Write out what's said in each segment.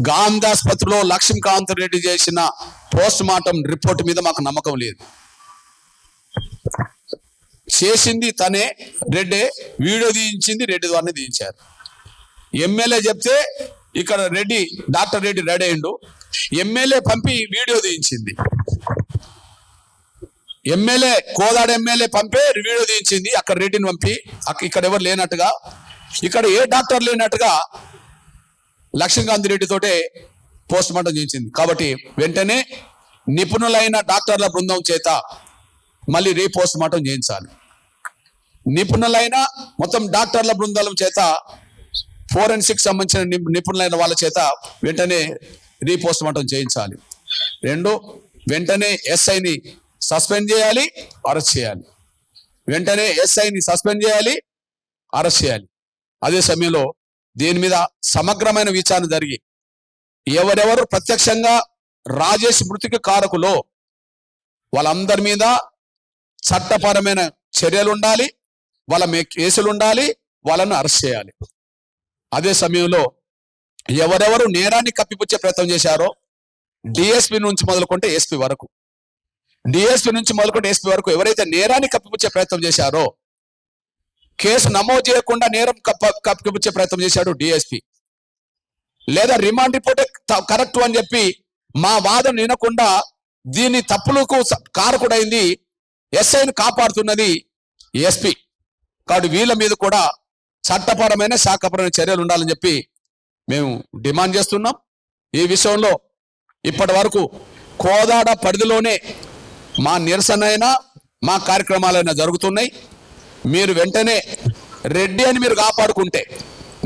గాంధీ ఆసుపత్రిలో లక్ష్మీకాంత్ రెడ్డి చేసిన post mortem report మీద మాకు నమ్మకం లేదు. చేసింది తనే, రెడ్డే, వీడియో తీయించింది రెడ్డి ద్వారానే తీయించారు. ఎమ్మెల్యే చెప్తే ఇక్కడ రెడ్డి, డాక్టర్ రెడ్డి రెడీ అయిండు, ఎమ్మెల్యే పంపి వీడియో తీయించింది. ఎమ్మెల్యే, కోదాడ ఎమ్మెల్యే పంపే వీడియో తీయించింది, అక్కడ రెడ్డిని పంపి ఇక్కడ ఎవరు లేనట్టుగా, ఇక్కడ ఏ డాక్టర్ లేనట్టుగా లక్ష్మీకాంత్ రెడ్డి తోటే పోస్ట్ మార్టం చేయించింది. కాబట్టి వెంటనే నిపుణులైన డాక్టర్ల బృందం చేత మళ్ళీ రీపోస్ట్ మార్టం చేయించాలి. నిపుణులైన మొత్తం డాక్టర్ల బృందాల చేత, ఫోరెన్సిక్ సంబంధించిన నిపుణులైన వాళ్ళ చేత వెంటనే రీపోస్ట్ మార్టం చేయించాలి. రెండు, వెంటనే ఎస్ఐని సస్పెండ్ చేయాలి, అరెస్ట్ చేయాలి. వెంటనే ఎస్ఐని సస్పెండ్ చేయాలి, అరెస్ట్ చేయాలి. అదే సమయంలో దీని మీద సమగ్రమైన విచారణ జరిగి ఎవరెవరు ప్రత్యక్షంగా రాజేష్ మృతికి కారకులో వాళ్ళందరి మీద చట్టపరమైన చర్యలు ఉండాలి, వాళ్ళ కేసులు ఉండాలి, వాళ్ళను అరెస్ట్ చేయాలి. అదే సమయంలో ఎవరెవరు నేరాన్ని కప్పిపుచ్చే ప్రయత్నం చేశారో డిఎస్పీ నుంచి మొదలుకుంటే ఎస్పీ వరకు, డిఎస్పీ నుంచి మొదలుకుంటే ఎస్పీ వరకు ఎవరైతే నేరాన్ని కప్పిపుచ్చే ప్రయత్నం చేశారో, కేసు నమోదు చేయకుండా నేరం కప్పిపుచ్చే ప్రయత్నం చేశాడు డిఎస్పీ, లేదా రిమాండ్ రిపోర్టే కరెక్ట్ అని చెప్పి మా వాదన వినకుండా దీన్ని తప్పులకు కారకుడైంది ఎస్ఐని కాపాడుతున్నది ఎస్పీ. కాబట్టి వీళ్ళ మీద కూడా చట్టపరమైన శాఖపరమైన చర్యలు ఉండాలని చెప్పి మేము డిమాండ్ చేస్తున్నాం. ఈ విషయంలో ఇప్పటి వరకు కోదాడ పరిధిలోనే మా నిరసన అయినా మా కార్యక్రమాలైనా జరుగుతున్నాయి. మీరు వెంటనే రెడ్డి అని మీరు కాపాడుకుంటే,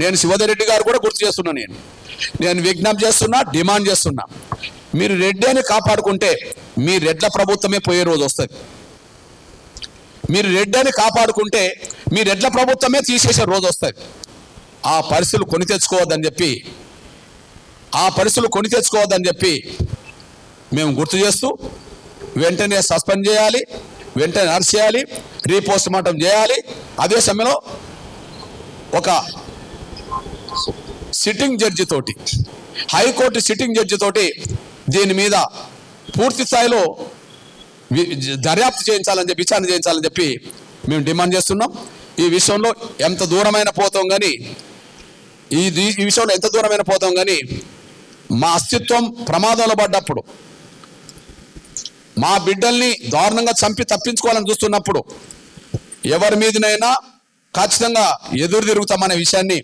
నేను శివధరెడ్డి గారు కూడా గుర్తు చేస్తున్నా, నేను విజ్ఞప్తి చేస్తున్నా, డిమాండ్ చేస్తున్నా, మీరు రెడ్డి అని కాపాడుకుంటే మీ రెడ్ల ప్రభుత్వమే పోయే రోజు వస్తుంది. మీరు రెడ్డి అని కాపాడుకుంటే మీ రెడ్ల ప్రభుత్వమే తీసేసే రోజు వస్తుంది. ఆ పరిస్థితులు కొని తెచ్చుకోవద్దని చెప్పి మేము గుర్తు చేస్తూ వెంటనే సస్పెండ్ చేయాలి, వెంటనే అరెస్ట్ చేయాలి, రీపోస్ట్ మార్టం చేయాలి. అదే సమయంలో ఒక సిట్టింగ్ జడ్జి తోటి, హైకోర్టు సిట్టింగ్ జడ్జి తోటి దీని మీద పూర్తి స్థాయిలో దర్యాప్తు చేయించాలని చెప్పి, విచారణ చేయించాలని చెప్పి మేము డిమాండ్ చేస్తున్నాం. ఈ విషయంలో ఎంత దూరమైన పోతాం కానీ మా అస్తిత్వం ప్రమాదంలో పడ్డప్పుడు, మా బిడ్డల్ని దారుణంగా చంపి తప్పించుకోవాలని చూస్తున్నప్పుడు ఎవరి మీదనైనా ఖచ్చితంగా ఎదురు తిరుగుతామనే విషయాన్ని